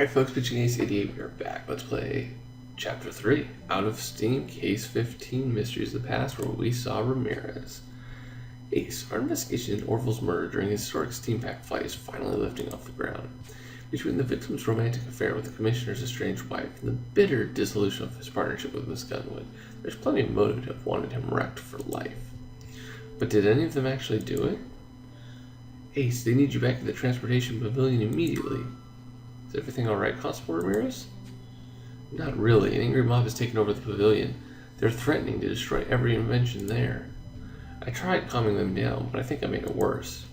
Alright folks, Pitching Ace 88, we are back. Let's play Chapter 3, Out of Steam, Case 15, Mysteries of the Past, where we saw Ramirez. Ace, our investigation into Orville's murder during a historic steam pack flight is finally lifting off the ground. Between the victim's romantic affair with the Commissioner's estranged wife and the bitter dissolution of his partnership with Miss Gunwood, there's plenty of motive to have wanted him wrecked for life. But did any of them actually do it? Ace, they need you back at the transportation pavilion immediately. Is everything alright, Constable Ramirez? Not really. An angry mob has taken over the pavilion. They're threatening to destroy every invention there. I tried calming them down, but I think I made it worse.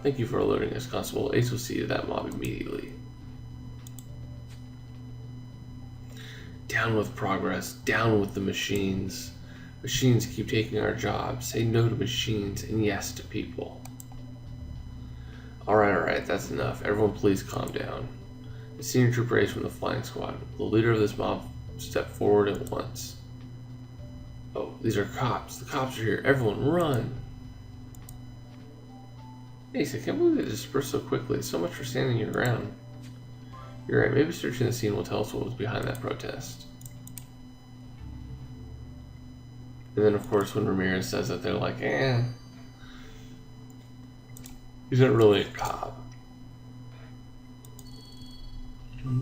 Thank you for alerting us, Constable. Ace will see to that mob immediately. Down with progress. Down with the machines. Machines keep taking our jobs. Say no to machines and yes to people. Alright, that's enough. Everyone please calm down. The senior trooper Ace from the flying squad. The leader of this mob stepped forward at once. Oh, these are cops. The cops are here. Everyone run! Ace, I can't believe they dispersed so quickly. So much for standing your ground. You're right, maybe searching the scene will tell us what was behind that protest. And then of course when Ramirez says that, they're like, he's not really a cop. Don't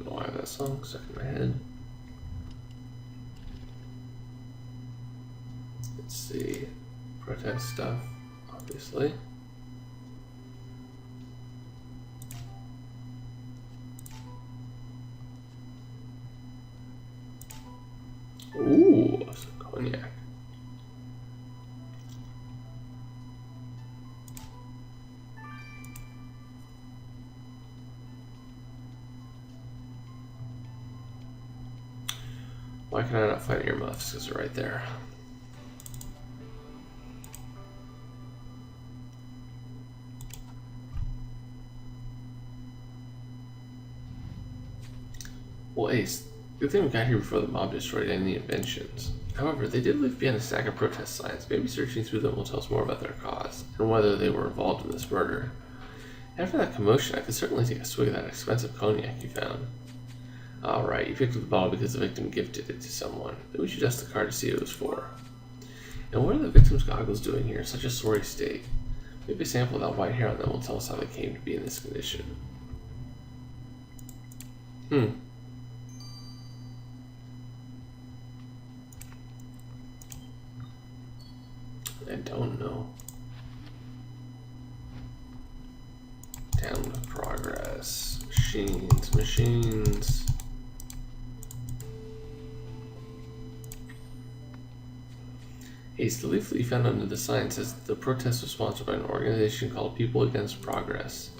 know why I have that song stuck in my head. Let's see. Protest stuff, obviously. Ooh, some cognac. Why can I not find earmuffs? Because they're right there. Well, Ace, good thing we got here before the mob destroyed any inventions. However, they did leave behind a stack of protest signs. Maybe searching through them will tell us more about their cause, and whether they were involved in this murder. After that commotion, I could certainly take a swig of that expensive cognac you found. Alright, you picked up the bottle because the victim gifted it to someone. Maybe we should dust the card to see what it was for. And what are the victim's goggles doing here in such a sorry state? Maybe a sample of that white hair on them will tell us how they came to be in this condition. I don't know. Down with progress. Machines. Ace, the leaflet you found under the sign says the protest was sponsored by an organization called People Against Progress.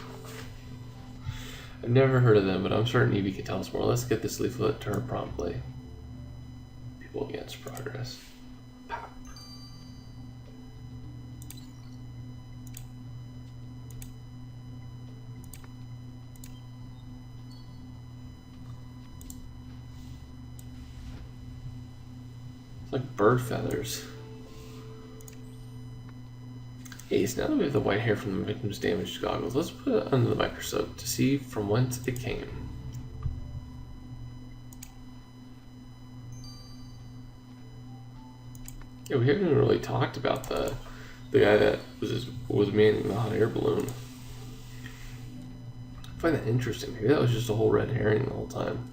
I've never heard of them, but I'm certain Evie can tell us more. Let's get this leaflet to her promptly. People Against Progress. Pop. It's like bird feathers. Ace, now that we have the white hair from the victim's damaged goggles, let's put it under the microscope to see from whence it came. Yeah, we haven't even really talked about the guy that was manning the hot air balloon. I find that interesting. Maybe that was just a whole red herring the whole time.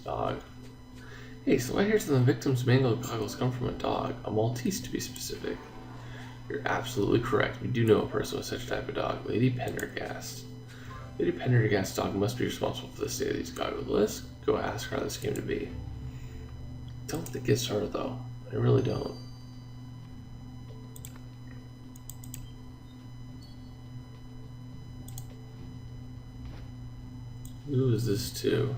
Dog. Hey, so white hairs on the victim's mangled goggles come from a dog, a Maltese to be specific. You're absolutely correct. We do know a person with such a type of dog, Lady Pendergast. Lady Pendergast's dog must be responsible for the state of these goggles. Let's go ask her how this came to be. Don't think it's her though. I really don't. Who is this to?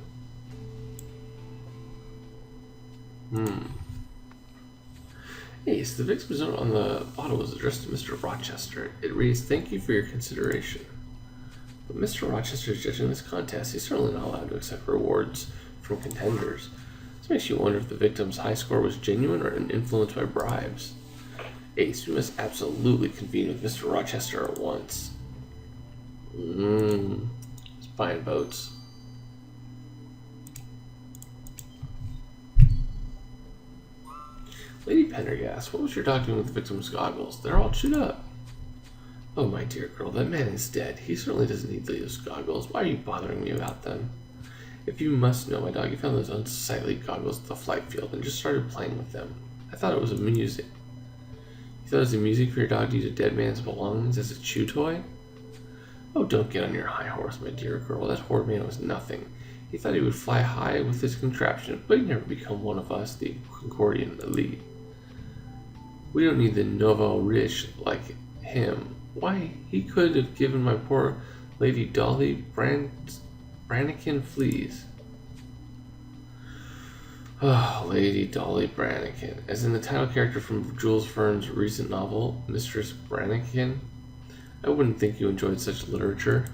Ace, the victim's note on the bottle was addressed to Mr. Rochester. It reads, "Thank you for your consideration." But Mr. Rochester is judging this contest. He's certainly not allowed to accept rewards from contenders. This makes you wonder if the victim's high score was genuine or influenced by bribes. Ace, we must absolutely convene with Mr. Rochester at once. He's buying votes. Lady Pendergast, what was your dog doing with the victim's goggles? They're all chewed up. Oh, my dear girl, that man is dead. He certainly doesn't need those goggles. Why are you bothering me about them? If you must know, my dog, found those unsightly goggles at the flight field and just started playing with them. I thought it was amusing. You thought it was amusing for your dog to use a dead man's belongings as a chew toy? Oh, don't get on your high horse, my dear girl. That poor man was nothing. He thought he would fly high with his contraption, but he'd never become one of us, the Concordian elite. We don't need the nouveau riche like him. Why, he could have given my poor Lady Dolly Brannikin fleas. Oh, Lady Dolly Brannikin. As in the title character from Jules Verne's recent novel, Mistress Brannikin. I wouldn't think you enjoyed such literature.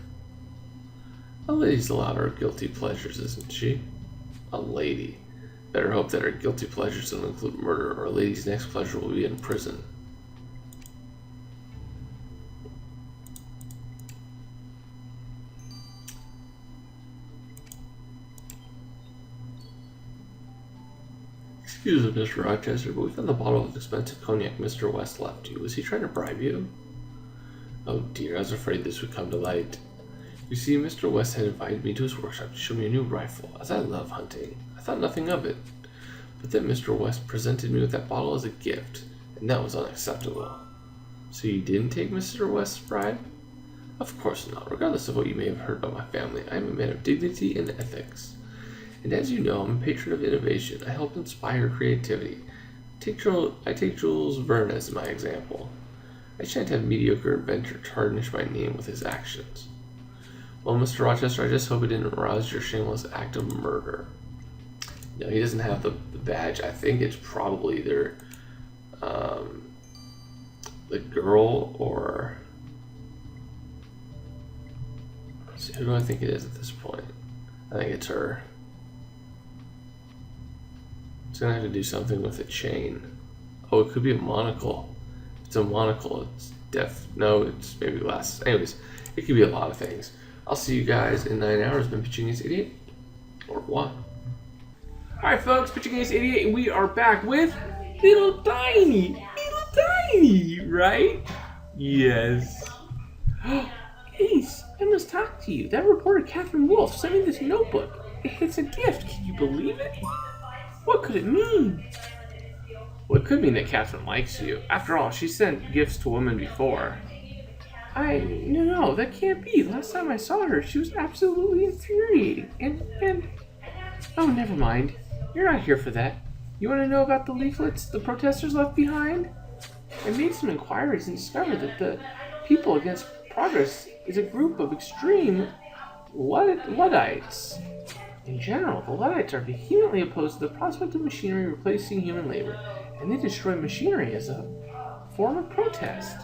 A lady's allowed her guilty pleasures, isn't she? A lady. Better hope that her guilty pleasures don't include murder, or a lady's next pleasure will be in prison. Excuse me, Mr. Rochester, but we found the bottle of expensive cognac Mr. West left you. Was he trying to bribe you? Oh dear, I was afraid this would come to light. You see, Mr. West had invited me to his workshop to show me a new rifle, as I love hunting. I thought nothing of it. But then Mr. West presented me with that bottle as a gift, and that was unacceptable. So you didn't take Mr. West's bribe? Of course not. Regardless of what you may have heard about my family, I am a man of dignity and ethics. And as you know, I'm a patron of innovation. I help inspire creativity. I take Jules Verne as my example. I shan't have mediocre inventor tarnish my name with his actions. Well, Mr. Rochester, I just hope it didn't arouse your shameless act of murder. No, he doesn't have the badge. I think it's probably either the girl or... Let's see, who do I think it is at this point? I think it's her. It's gonna have to do something with a chain. Oh, it could be a monocle. If it's a monocle, it's no, it's maybe less. Anyways, it could be a lot of things. I'll see you guys in 9 hours. Been Pitching Ace 88. Or what? Alright folks, Pitching Ace 88, and we are back with Little Tiny, right? Yes. Ace, I must talk to you. That reporter Catherine Wolf sent me this notebook. It's a gift. Can you believe it? What could it mean? Well, it could mean that Catherine likes you. After all, she sent gifts to women before. No, that can't be. Last time I saw her, she was absolutely infuriating. And, oh, never mind. You're not here for that. You want to know about the leaflets the protesters left behind? I made some inquiries and discovered that the People Against Progress is a group of extreme Luddites. In general, the Luddites are vehemently opposed to the prospect of machinery replacing human labor, and they destroy machinery as a form of protest.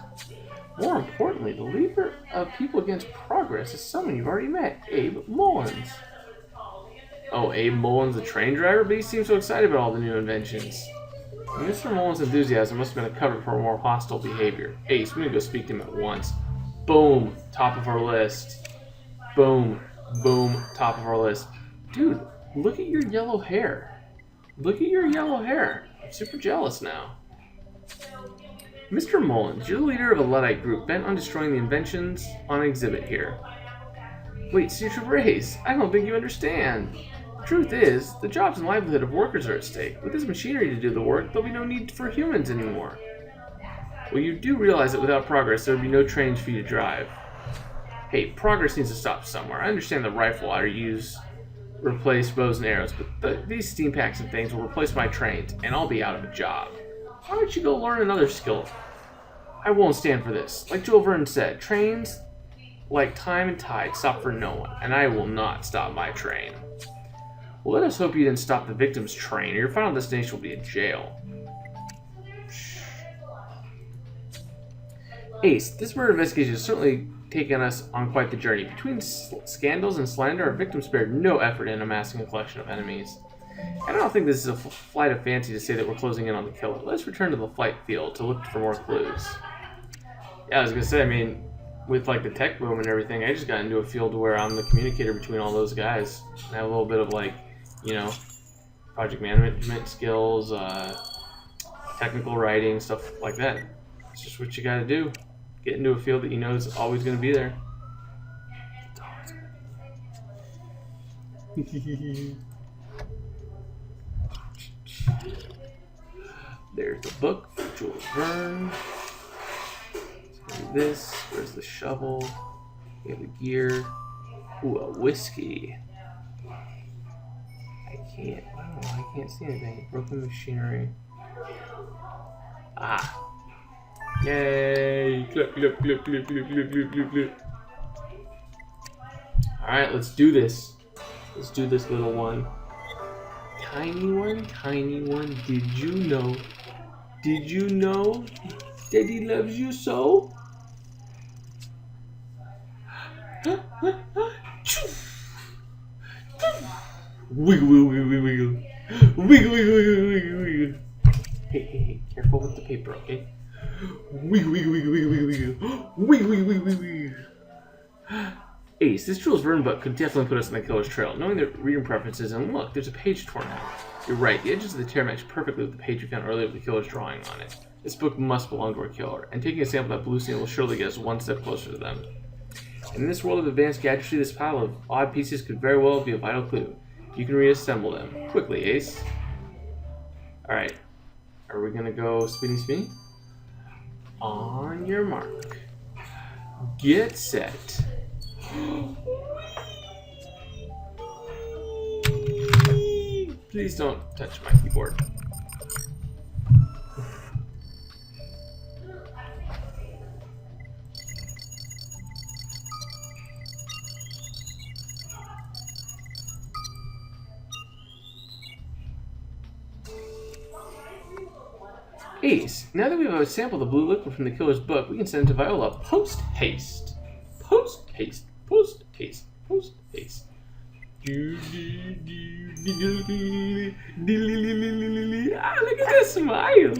More importantly, the leader of People Against Progress is someone you've already met, Abe Mullins. Oh, Abe Mullins, the train driver? But he seems so excited about all the new inventions. Mr. Mullins' enthusiasm must have been a cover for more hostile behavior. Ace, we need to go speak to him at once. Boom, top of our list. Boom, top of our list. Dude, look at your yellow hair. Look at your yellow hair. I'm super jealous now. Mr. Mullins, you're the leader of a Luddite group bent on destroying the inventions on exhibit here. Wait, Suture Brace, I don't think you understand. The truth is, the jobs and livelihood of workers are at stake. With this machinery to do the work, there'll be no need for humans anymore. Well, you do realize that without progress, there would be no trains for you to drive. Hey, progress needs to stop somewhere. I understand the rifle I use replace bows and arrows, but these steam packs and things will replace my trains, and I'll be out of a job. Why don't you go learn another skill? I won't stand for this. Like Jules Verne said, trains like time and tide, stop for no one, and I will not stop my train. Well, let us hope you didn't stop the victim's train, or your final destination will be a jail. Ace, this murder investigation has certainly taken us on quite the journey. Between scandals and slander, our victim spared no effort in amassing a collection of enemies. And I don't think this is a flight of fancy to say that we're closing in on the killer. Let's return to the flight field to look for more clues. Yeah, I was gonna say, I mean, with like the tech boom and everything, I just got into a field where I'm the communicator between all those guys. And I have a little bit of like, you know, project management skills, technical writing, stuff like that. It's just what you gotta do. Get into a field that you know is always gonna be there. There's the book, Jules Verne. This, where's the shovel? We have the gear. Ooh, a whiskey. I can't see anything. Broken machinery. Ah. Yay! Clip, clip, clip, clip, clip, clip, clip, clip, clip. Alright, let's do this. Let's do this, little one. Tiny one, tiny one. Did you know? Did you know Daddy loves you so? Wiggle, wiggle, wiggle, wiggle. Wiggle, wiggle, wiggle, wiggle, wiggle. Hey, careful with the paper, okay? Wiggle, wiggle, wiggle, wiggle, wiggle, wiggle. Wiggle, wiggle, wiggle, wiggle, wiggle. Ace, this Jules Verne book could definitely put us on the killer's trail, knowing their reading preferences, and look, there's a page torn out. You're right, the edges of the tear match perfectly with the page we found earlier with the killer's drawing on it. This book must belong to our killer, and taking a sample of that blue seal will surely get us one step closer to them. And in this world of advanced gadgetry, this pile of odd pieces could very well be a vital clue. You can reassemble them. Quickly, Ace. Alright. Are we gonna go spinny spinny? On your mark. Get set. Please don't touch my keyboard. Ace, now that we have sampled the blue liquid from the killer's book, we can send it to Viola post-haste. Post-haste. Post-haste. Post-haste. Ah, look at that smile. You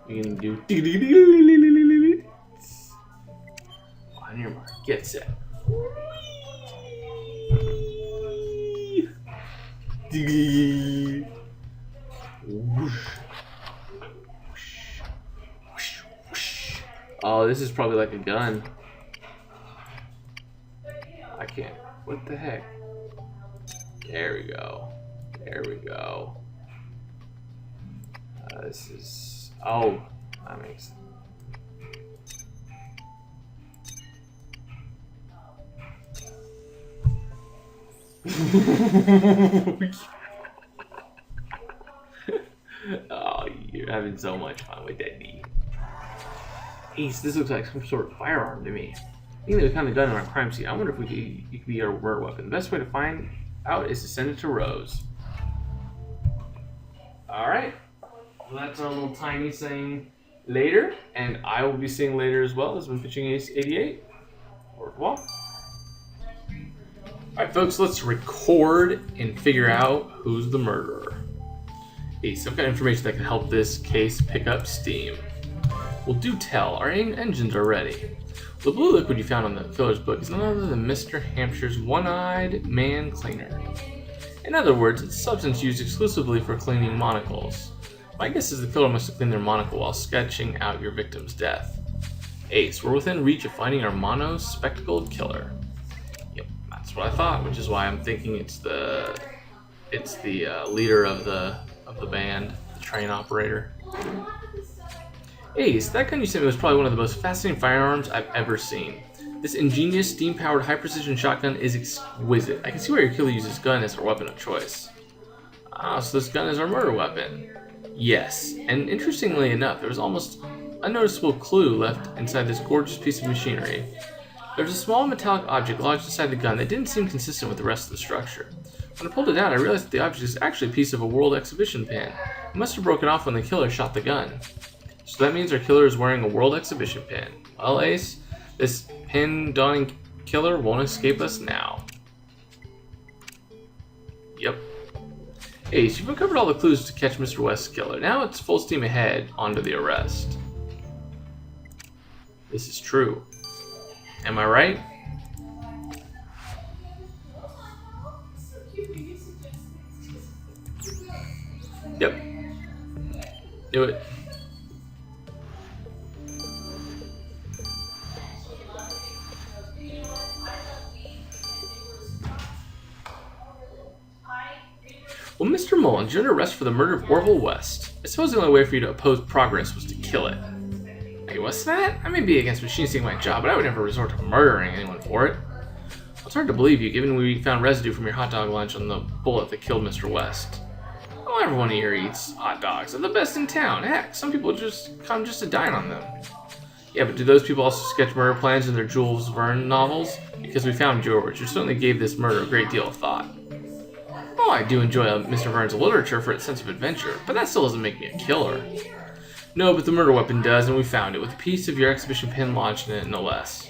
can do on your mark, get set. Oh, this is probably like a gun. I can't. What the heck? There we go. There we go. This is. Oh, that makes sense. Oh, you're having so much fun with that knee. Ace, this looks like some sort of firearm to me. I think that we kind of done on our crime scene. I wonder if it could be our murder weapon. The best way to find out is to send it to Rose. Alright. Well, that's our little tiny saying later. And I will be saying later as well. This has been Pitching Ace 88. Au revoir. Alright folks, let's record and figure out who's the murderer. Ace, I've got information that can help this case pick up steam. Well, do tell, our engines are ready. The blue liquid you found on the killer's book is none other than Mr. Hampshire's one-eyed man cleaner. In other words, it's a substance used exclusively for cleaning monocles. My guess is the killer must have cleaned their monocle while sketching out your victim's death. Ace, we're within reach of finding our mono-spectacled killer. Yep, that's what I thought, which is why I'm thinking it's the leader of the band, the train operator. Ace, that gun you sent me was probably one of the most fascinating firearms I've ever seen. This ingenious, steam-powered, high-precision shotgun is exquisite. I can see why your killer uses gun as her weapon of choice. Ah, so this gun is our murder weapon. Yes, and interestingly enough, there was almost a noticeable clue left inside this gorgeous piece of machinery. There was a small metallic object lodged inside the gun that didn't seem consistent with the rest of the structure. When I pulled it out, I realized that the object is actually a piece of a world exhibition pin. It must have broken off when the killer shot the gun. So that means our killer is wearing a world exhibition pin. Well, Ace, this pin-donning killer won't escape us now. Yep. Ace, you've uncovered all the clues to catch Mr. West's killer. Now it's full steam ahead onto the arrest. This is true. Am I right? Yep. Do it. Well, Mr. Mullins, you're under arrest for the murder of Orville West. I suppose the only way for you to oppose progress was to kill it. Hey, what's that? I may be against machines taking my job, but I would never resort to murdering anyone for it. Well, it's hard to believe you, given we found residue from your hot dog lunch on the bullet that killed Mr. West. Well, everyone here eats hot dogs. They're the best in town. Heck, some people just come just to dine on them. Yeah, but do those people also sketch murder plans in their Jules Verne novels? Because we found George, who certainly gave this murder a great deal of thought. Oh, I do enjoy Mr. Verne's literature for its sense of adventure, but that still doesn't make me a killer. No, but the murder weapon does, and we found it, with a piece of your exhibition pin lodged in it, no less.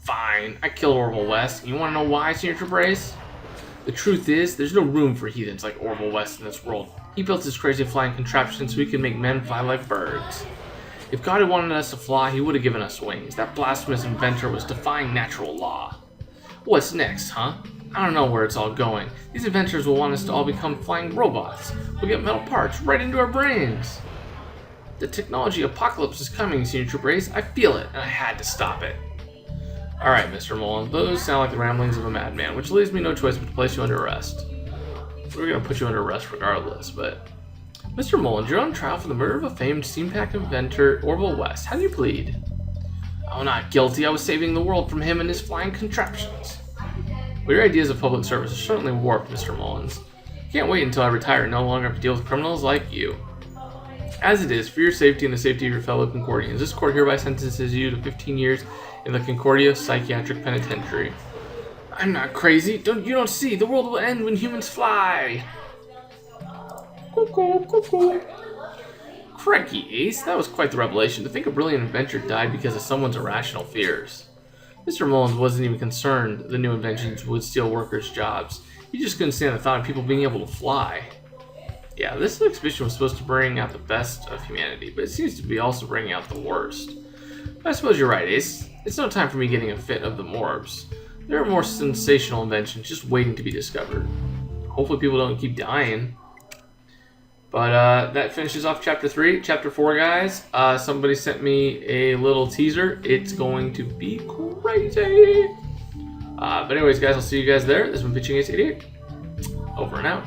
Fine. I killed Orville West. You want to know why, Signature Brace? The truth is, there's no room for heathens like Orville West in this world. He built his crazy flying contraption so he could make men fly like birds. If God had wanted us to fly, he would have given us wings. That blasphemous inventor was defying natural law. What's next, huh? I don't know where it's all going. These inventors will want us to all become flying robots. We'll get metal parts right into our brains. The technology apocalypse is coming, Signature Brace. I feel it, and I had to stop it. Alright, Mr. Mullins, those sound like the ramblings of a madman, which leaves me no choice but to place you under arrest. We're going to put you under arrest regardless, but... Mr. Mullins, you're on trial for the murder of a famed steampack inventor, Orville West. How do you plead? Oh, not guilty. I was saving the world from him and his flying contraptions. Well, your ideas of public service are certainly warped, Mr. Mullins. Can't wait until I retire and no longer have to deal with criminals like you. As it is, for your safety and the safety of your fellow Concordians, this court hereby sentences you to 15 years in the Concordia Psychiatric Penitentiary. I'm not crazy. You don't see. The world will end when humans fly. Cuckoo, cuckoo. Crikey, Ace. That was quite the revelation. To think a brilliant inventor died because of someone's irrational fears. Mr. Mullins wasn't even concerned the new inventions would steal workers' jobs. He just couldn't stand the thought of people being able to fly. Yeah, this exhibition was supposed to bring out the best of humanity, but it seems to be also bringing out the worst. But I suppose you're right, Ace. It's no time for me getting a fit of the morbs. There are more sensational inventions just waiting to be discovered. Hopefully people don't keep dying. But that finishes off Chapter 3. Chapter 4, guys. Somebody sent me a little teaser. It's going to be crazy. But anyways, guys, I'll see you guys there. This has been Pitching Ace 88. Over and out.